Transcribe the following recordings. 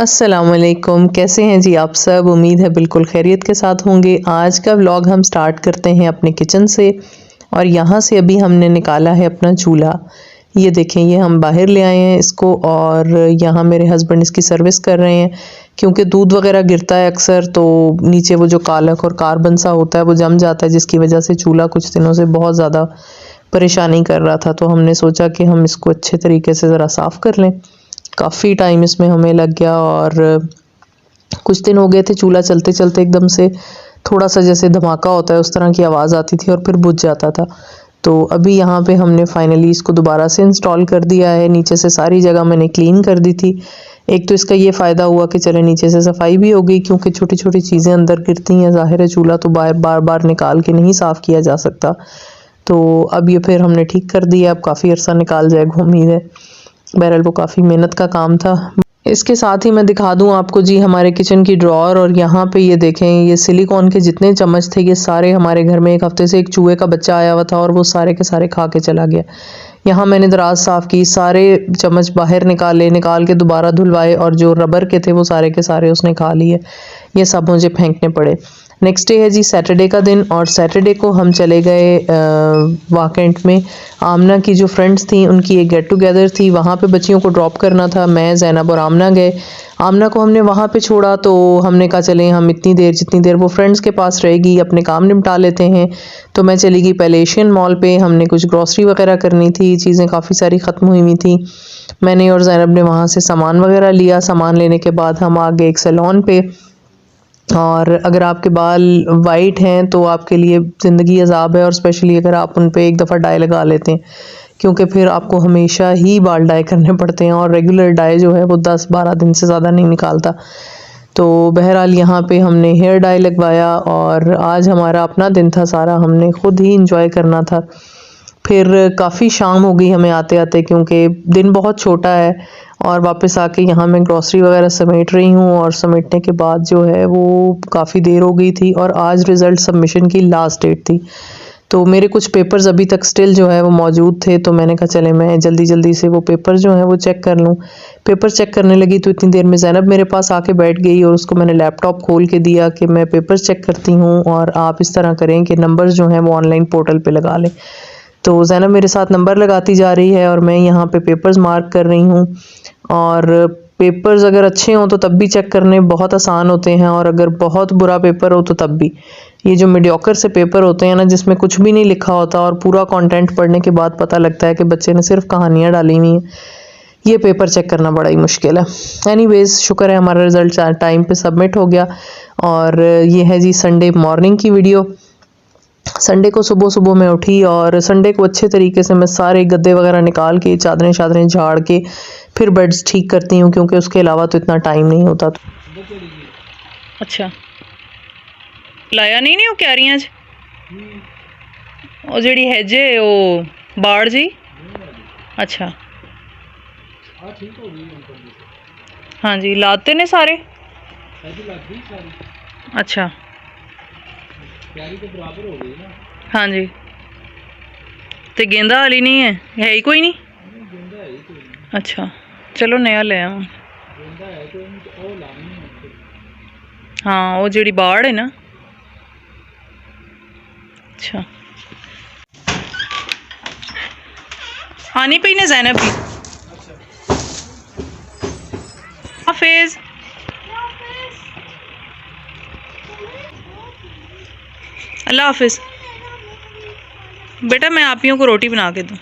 अस्सलामुअलैकुम, कैसे हैं जी आप सब। उम्मीद है बिल्कुल खैरियत के साथ होंगे। आज का व्लॉग हम स्टार्ट करते हैं अपने किचन से और यहाँ से अभी हमने निकाला है अपना चूल्हा। ये देखें, ये हम बाहर ले आए हैं इसको और यहाँ मेरे हस्बैंड इसकी सर्विस कर रहे हैं क्योंकि दूध वगैरह गिरता है अक्सर, तो नीचे वो जो कालक और कार्बन सा होता है वो जम जाता है, जिसकी वजह से चूल्हा कुछ दिनों से बहुत ज़्यादा परेशानी कर रहा था। तो हमने सोचा कि हम इसको अच्छे तरीके से ज़रा साफ़ कर लें। काफ़ी टाइम इसमें हमें लग गया और कुछ दिन हो गए थे चूल्हा चलते चलते एकदम से थोड़ा सा जैसे धमाका होता है उस तरह की आवाज़ आती थी और फिर बुझ जाता था। तो अभी यहाँ पे हमने फाइनली इसको दोबारा से इंस्टॉल कर दिया है। नीचे से सारी जगह मैंने क्लीन कर दी थी। एक तो इसका ये फ़ायदा हुआ कि चले नीचे से सफाई भी हो गई क्योंकि छोटी छोटी चीज़ें अंदर गिरती हैं। ज़ाहिर है चूल्हा तो बार बार निकाल के नहीं साफ़ किया जा सकता, तो अब ये फिर हमने ठीक कर दिया। अब काफ़ी अर्सा निकाल जाएगा उम्मीद है। बहरहाल वो काफ़ी मेहनत का काम था। इसके साथ ही मैं दिखा दूं आपको जी हमारे किचन की ड्रॉअर, और यहाँ पे ये देखें, ये सिलिकॉन के जितने चम्मच थे ये सारे हमारे घर में एक हफ्ते से एक चूहे का बच्चा आया हुआ था और वो सारे के सारे खा के चला गया। यहाँ मैंने दराज साफ़ की, सारे चम्मच बाहर निकाल के दोबारा धुलवाए और जो रबर के थे वो सारे के सारे उसने खा लिए। ये सब मुझे फेंकने पड़े। नेक्स्ट डे है जी सैटरडे का दिन, और सैटरडे को हम चले गए वाकेंट में। आमना की जो फ्रेंड्स थी उनकी एक गेट टुगेदर थी, वहाँ पे बच्चियों को ड्रॉप करना था। मैं, ज़ैनब और आमना गए। आमना को हमने वहाँ पे छोड़ा तो हमने कहा चलें हम जितनी देर वो फ्रेंड्स के पास रहेगी अपने काम निपटा लेते हैं। तो मैं चली गई पहले एशियन मॉल पे। हमने कुछ ग्रॉसरी वगैरह करनी थी, चीज़ें काफ़ी सारी ख़त्म हुई हुई थी। मैंने और ज़ैनब ने वहाँ से सामान वगैरह लिया। सामान लेने के बाद हम आ गए एक सैलून पे, और अगर आपके बाल वाइट हैं तो आपके लिए ज़िंदगी अजाब है, और स्पेशली अगर आप उन पे एक दफ़ा डाई लगा लेते हैं, क्योंकि फिर आपको हमेशा ही बाल डाई करने पड़ते हैं और रेगुलर डाई जो है वो 10-12 दिन से ज़्यादा नहीं निकालता। तो बहरहाल यहाँ पे हमने हेयर डाई लगवाया और आज हमारा अपना दिन था, सारा हमने ख़ुद ही इंजॉय करना था। फिर काफ़ी शाम हो गई हमें आते आते क्योंकि दिन बहुत छोटा है, और वापस आके यहाँ मैं ग्रॉसरी वगैरह समेट रही हूँ, और समेटने के बाद जो है वो काफ़ी देर हो गई थी और आज रिज़ल्ट सबमिशन की लास्ट डेट थी। तो मेरे कुछ पेपर्स अभी तक स्टिल जो है वो मौजूद थे, तो मैंने कहा चले मैं जल्दी जल्दी से वो पेपर जो हैं वो चेक कर लूँ। पेपर चेक करने लगी तो इतनी देर में ज़ैनब मेरे पास आके बैठ गई और उसको मैंने लैपटॉप खोल के दिया कि मैं पेपर चेक करती हूँ और आप इस तरह करें कि नंबर्स जो हैं वो ऑनलाइन पोर्टल पे लगा लें। तो ज़ैनब मेरे साथ नंबर लगाती जा रही है और मैं यहाँ पे पेपर्स मार्क कर रही हूँ। और पेपर्स अगर अच्छे हों तो तब भी चेक करने बहुत आसान होते हैं, और अगर बहुत बुरा पेपर हो तो तब भी। ये जो मीडियोकर से पेपर होते हैं ना, जिसमें कुछ भी नहीं लिखा होता और पूरा कंटेंट पढ़ने के बाद पता लगता है कि बच्चे ने सिर्फ कहानियाँ डाली हुई हैं, ये पेपर चेक करना बड़ा ही मुश्किल है। एनीवेज, शुक्र है हमारा रिज़ल्ट टाइम पे सबमिट हो गया। और ये है जी संडे मॉर्निंग की वीडियो। संडे को सुबह सुबह मैं उठी और संडे को अच्छे तरीके से मैं सारे गद्दे वगैरह निकाल के चादरें झाड़ के फिर बेड्स ठीक करती हूँ, क्योंकि उसके अलावा तो इतना टाइम नहीं होता। अच्छा, लाया नहीं नहीं वो कह रही हैं ਉਹ ਜਿਹੜੀ ਹੈਜੇ ਉਹ ਬਾੜ जी। अच्छा हाँ जी, लाते ने सारे। अच्छा हाँ जी, तो गेंदा वाली नहीं है ही कोई नहीं। अच्छा चलो नया ले आवां। हाँ वो जी बाड़ है ना। अच्छा आनी पई ने ज़ैनब भी। हाफिज अल्लाह हाफिज। बेटा मैं आप ही को रोटी बना के दूँ।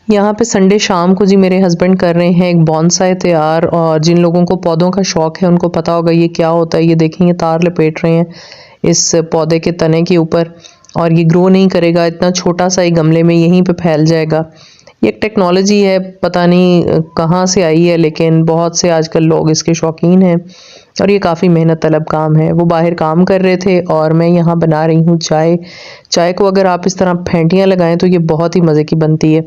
यहाँ पे संडे शाम को जी मेरे हस्बैंड कर रहे हैं एक बॉन्साई तैयार, और जिन लोगों को पौधों का शौक़ है उनको पता होगा ये क्या होता है। ये देखें, ये तार लपेट रहे हैं इस पौधे के तने के ऊपर, और ये ग्रो नहीं करेगा, इतना छोटा सा एक गमले में यहीं पे फैल जाएगा। ये एक टेक्नोलॉजी है, पता नहीं कहाँ से आई है, लेकिन बहुत से आजकल लोग इसके शौकीन हैं और ये काफ़ी मेहनत तलब काम है। वो बाहर काम कर रहे थे और मैं यहाँ बना रही हूँ चाय। चाय को अगर आप इस तरह फेंटियाँ लगाएं तो ये बहुत ही मज़े की बनती है।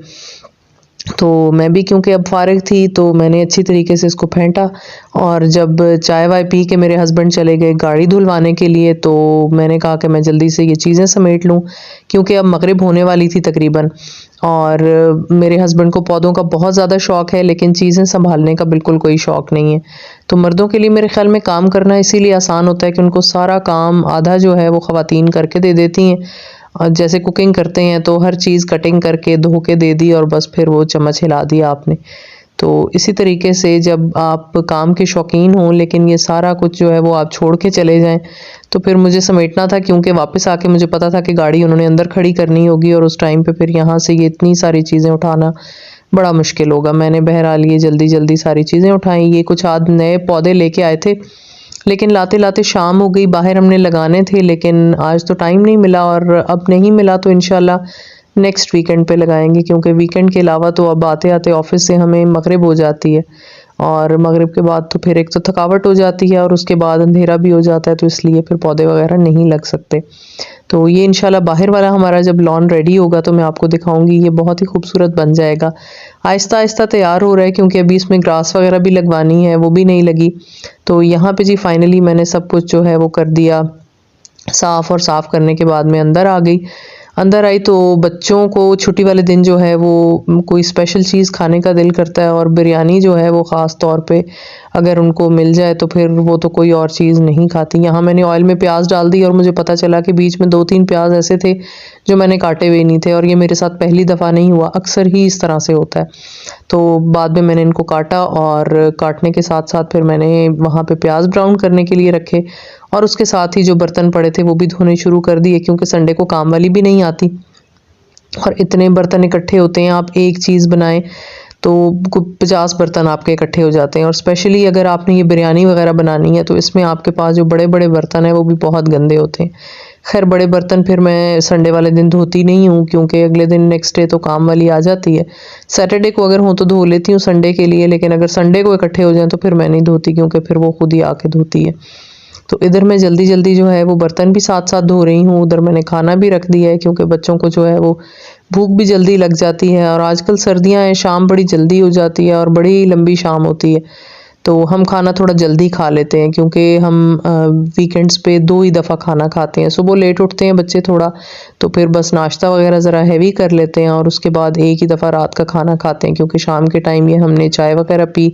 तो मैं भी क्योंकि अब फ़ारिग थी तो मैंने अच्छी तरीके से इसको फेंटा। और जब चाय वाय पी के मेरे हस्बैंड चले गए गाड़ी धुलवाने के लिए, तो मैंने कहा कि मैं जल्दी से ये चीज़ें समेट लूँ क्योंकि अब मगरिब होने वाली थी तकरीबन। और मेरे हस्बैंड को पौधों का बहुत ज़्यादा शौक़ है, लेकिन चीज़ें संभालने का बिल्कुल कोई शौक़ नहीं है। तो मर्दों के लिए मेरे ख़्याल में काम करना इसीलिए आसान होता है कि उनको सारा काम आधा जो है वो ख़वातीन करके दे देती हैं। जैसे कुकिंग करते हैं तो हर चीज़ कटिंग करके धो के दे दी और बस फिर वो चम्मच हिला दिया आपने। तो इसी तरीके से जब आप काम के शौकीन हों लेकिन ये सारा कुछ जो है वो आप छोड़ के चले जाएं, तो फिर मुझे समेटना था क्योंकि वापस आके मुझे पता था कि गाड़ी उन्होंने अंदर खड़ी करनी होगी और उस टाइम पे फिर यहाँ से ये इतनी सारी चीज़ें उठाना बड़ा मुश्किल होगा। मैंने बहरहाल ये जल्दी जल्दी सारी चीज़ें उठाई। ये कुछ आध नए पौधे लेके आए थे, लेकिन लाते लाते शाम हो गई। बाहर हमने लगाने थे लेकिन आज तो टाइम नहीं मिला, और अब नहीं मिला तो इंशाल्लाह नेक्स्ट वीकेंड पे लगाएंगे क्योंकि वीकेंड के अलावा तो अब आते आते ऑफिस से हमें मगरिब हो जाती है, और मगरिब के बाद तो फिर एक तो थकावट हो जाती है और उसके बाद अंधेरा भी हो जाता है, तो इसलिए फिर पौधे वगैरह नहीं लग सकते। तो ये इंशाल्लाह बाहर वाला हमारा जब लॉन रेडी होगा तो मैं आपको दिखाऊंगी। ये बहुत ही खूबसूरत बन जाएगा। आहिस्ता आहिस्ता तैयार हो रहा है क्योंकि अभी इसमें ग्रास वगैरह भी लगवानी है, वो भी नहीं लगी। तो यहाँ पे जी फाइनली मैंने सब कुछ जो है वो कर दिया साफ़, और साफ़ करने के बाद मैं अंदर आ गई। अंदर आई तो बच्चों को छुट्टी वाले दिन जो है वो कोई स्पेशल चीज़ खाने का दिल करता है, और बिरयानी जो है वो ख़ास तौर पे अगर उनको मिल जाए तो फिर वो तो कोई और चीज़ नहीं खाती। यहाँ मैंने ऑयल में प्याज डाल दी और मुझे पता चला कि बीच में 2-3 प्याज ऐसे थे जो मैंने काटे हुए नहीं थे, और ये मेरे साथ पहली दफ़ा नहीं हुआ, अक्सर ही इस तरह से होता है। तो बाद में मैंने इनको काटा, और काटने के साथ साथ फिर मैंने वहाँ पे प्याज ब्राउन करने के लिए रखे, और उसके साथ ही जो बर्तन पड़े थे वो भी धोने शुरू कर दिए क्योंकि संडे को काम वाली भी नहीं आती, और इतने बर्तन इकट्ठे होते हैं। आप एक चीज़ बनाएं तो 50 बर्तन आपके इकट्ठे हो जाते हैं, और स्पेशली अगर आपने ये बिरयानी वगैरह बनानी है तो इसमें आपके पास जो बड़े बड़े बर्तन हैं वो भी बहुत गंदे होते हैं। खैर बड़े बर्तन फिर मैं संडे वाले दिन धोती नहीं हूँ क्योंकि अगले दिन नेक्स्ट डे तो काम वाली आ जाती है। सैटरडे को अगर हो तो धो लेती हूँ संडे के लिए, लेकिन अगर संडे को इकट्ठे हो जाएं तो फिर मैं नहीं धोती क्योंकि फिर वो खुद ही आके धोती है। तो इधर मैं जल्दी जल्दी जो है वो बर्तन भी साथ साथ धो रही हूँ, उधर मैंने खाना भी रख दिया है क्योंकि बच्चों को जो है वो भूख भी जल्दी लग जाती है, और आजकल सर्दियाँ हैं, शाम बड़ी जल्दी हो जाती है और बड़ी लंबी शाम होती है। तो हम खाना थोड़ा जल्दी खा लेते हैं क्योंकि हम वीकेंड्स पे 2 ही दफ़ा खाना खाते हैं। सुबह लेट उठते हैं बच्चे थोड़ा, तो फिर बस नाश्ता वगैरह ज़रा हैवी कर लेते हैं, और उसके बाद एक ही दफ़ा रात का खाना खाते हैं क्योंकि शाम के टाइम ये हमने चाय वगैरह पी,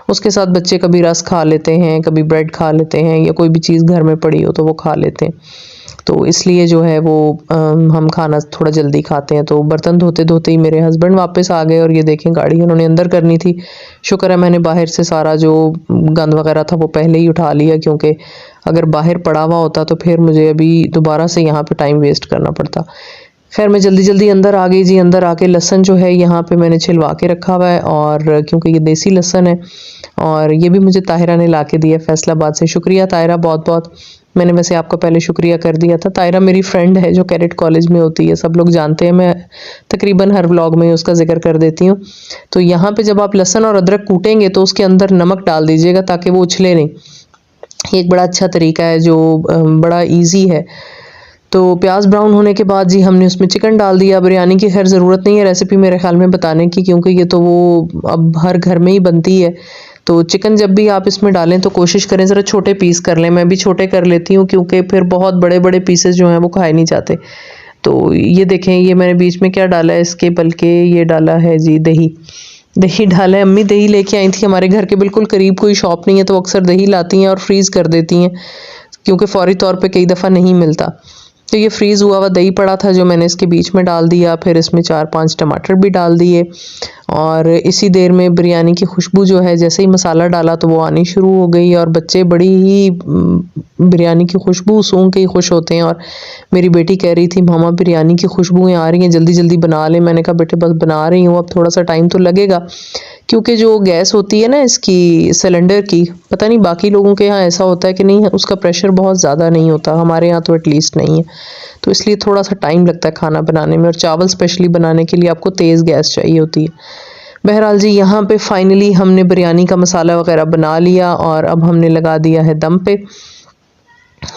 उसके साथ बच्चे कभी रस खा लेते हैं, कभी ब्रेड खा लेते हैं, या कोई भी चीज़ घर में पड़ी हो तो वो खा लेते हैं। तो इसलिए जो है वो हम खाना थोड़ा जल्दी खाते हैं। तो बर्तन धोते धोते ही मेरे हस्बैंड वापस आ गए, और ये देखें गाड़ी उन्होंने अंदर करनी थी। शुक्र है मैंने बाहर से सारा जो गंद वगैरह था वो पहले ही उठा लिया, क्योंकि अगर बाहर पड़ा हुआ होता तो फिर मुझे अभी दोबारा से यहाँ पे टाइम वेस्ट करना पड़ता। खैर मैं जल्दी जल्दी अंदर आ गई जी। अंदर आके लहसुन जो है यहाँ पे मैंने छिलवा के रखा हुआ है, और क्योंकि ये देसी लहसुन है, और ये भी मुझे ताहिरा ने ला के दिया फैसलाबाद से। शुक्रिया ताहिरा, बहुत बहुत। मैंने वैसे आपको पहले शुक्रिया कर दिया था। ताहिरा मेरी फ्रेंड है जो कैडेट कॉलेज में होती है, सब लोग जानते हैं, मैं तकरीबन हर व्लॉग में उसका जिक्र कर देती हूँ। तो यहाँ पे जब आप लहसुन और अदरक कूटेंगे तो उसके अंदर नमक डाल दीजिएगा ताकि वो उछले नहीं। ये एक बड़ा अच्छा तरीका है जो बड़ा ईजी है। तो प्याज ब्राउन होने के बाद जी हमने उसमें चिकन डाल दिया। बिरयानी की खैर ज़रूरत नहीं है रेसिपी मेरे ख्याल में बताने की, क्योंकि ये तो वो अब हर घर में ही बनती है। तो चिकन जब भी आप इसमें डालें तो कोशिश करें ज़रा छोटे पीस कर लें। मैं भी छोटे कर लेती हूँ क्योंकि फिर बहुत बड़े बड़े पीसेस जो हैं वो खाए नहीं जाते। तो ये देखें, ये मैंने बीच में क्या डाला है इसके, बल्कि ये डाला है जी दही। दही डाला है, अम्मी दही लेके आई थी। हमारे घर के बिल्कुल करीब कोई शॉप नहीं है तो अक्सर दही लाती हैं और फ्रीज़ कर देती हैं क्योंकि फ़ौरी तौर पे कई दफ़ा नहीं मिलता। तो ये फ्रीज़ हुआ हुआ दही पड़ा था जो मैंने इसके बीच में डाल दिया। फिर इसमें 4-5 टमाटर भी डाल दिए, और इसी देर में बिरयानी की खुशबू जो है, जैसे ही मसाला डाला तो वो आनी शुरू हो गई, और बच्चे बड़ी ही बिरयानी की खुशबू सूंघ के ही खुश होते हैं। और मेरी बेटी कह रही थी मामा बिरयानी की खुशबुएं आ रही हैं, जल्दी जल्दी बना ले। मैंने कहा बेटे बस बना रही हूँ, अब थोड़ा सा टाइम तो लगेगा क्योंकि जो गैस होती है ना इसकी सिलेंडर की, पता नहीं बाकी लोगों के यहाँ ऐसा होता है कि नहीं, उसका प्रेशर बहुत ज़्यादा नहीं होता, हमारे यहाँ तो एटलीस्ट नहीं है। तो इसलिए थोड़ा सा टाइम लगता है खाना बनाने में, और चावल स्पेशली बनाने के लिए आपको तेज़ गैस चाहिए होती है। बहरहाल जी यहाँ पे फाइनली हमने बिरयानी का मसाला वगैरह बना लिया, और अब हमने लगा दिया है दम पे।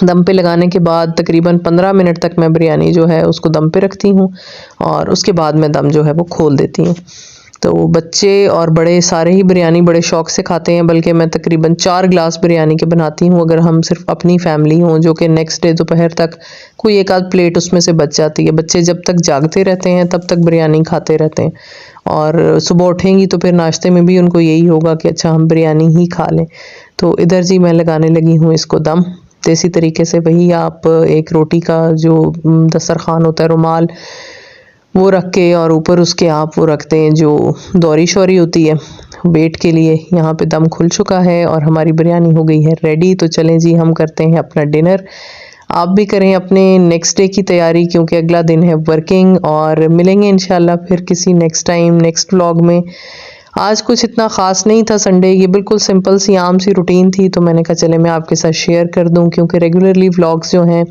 दम पे लगाने के बाद तकरीबन 15 मिनट तक मैं बिरयानी जो है उसको दम पे रखती हूँ, और उसके बाद मैं दम जो है वो खोल देती हूँ। तो बच्चे और बड़े सारे ही बिरयानी बड़े शौक़ से खाते हैं, बल्कि मैं तकरीबन 4 गिलास बिरयानी के बनाती हूँ अगर हम सिर्फ अपनी फैमिली हों, जो कि नेक्स्ट डे दोपहर तक कोई एक आध प्लेट उसमें से बच जाती है। बच्चे जब तक जागते रहते हैं तब तक बिरयानी खाते रहते हैं, और सुबह उठेंगी तो फिर नाश्ते में भी उनको यही होगा कि अच्छा हम बिरयानी ही खा लें। तो इधर जी मैं लगाने लगी हूँ इसको दम, देसी तरीके से। वही आप एक रोटी का जो दस्तरखान होता है, रुमाल, वो रख के और ऊपर उसके आप वो रखते हैं जो दौरी शौरी होती है वेट के लिए। यहाँ पे दम खुल चुका है और हमारी बिरयानी हो गई है रेडी। तो चलें जी हम करते हैं अपना डिनर। आप भी करें अपने नेक्स्ट डे की तैयारी, क्योंकि अगला दिन है वर्किंग। और मिलेंगे इंशाल्लाह फिर किसी नेक्स्ट टाइम नेक्स्ट व्लॉग में। आज कुछ इतना ख़ास नहीं था संडे, ये बिल्कुल सिंपल सी आम सी रूटीन थी, तो मैंने कहा चले मैं आपके साथ शेयर कर दूं, क्योंकि रेगुलरली व्लॉग्स जो हैं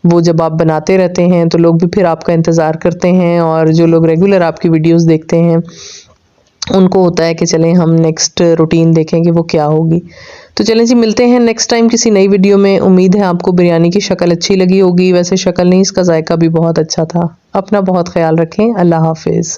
वो जब आप बनाते रहते हैं तो लोग भी फिर आपका इंतज़ार करते हैं, और जो लोग रेगुलर आपकी वीडियोस देखते हैं उनको होता है कि चलें हम नेक्स्ट रूटीन देखें कि वो क्या होगी। तो चलें जी मिलते हैं नेक्स्ट टाइम किसी नई वीडियो में। उम्मीद है आपको बिरयानी की शक्ल अच्छी लगी होगी, वैसे शक्ल नहीं, इसका जायका भी बहुत अच्छा था। अपना बहुत ख्याल रखें, अल्लाह हाफिज़।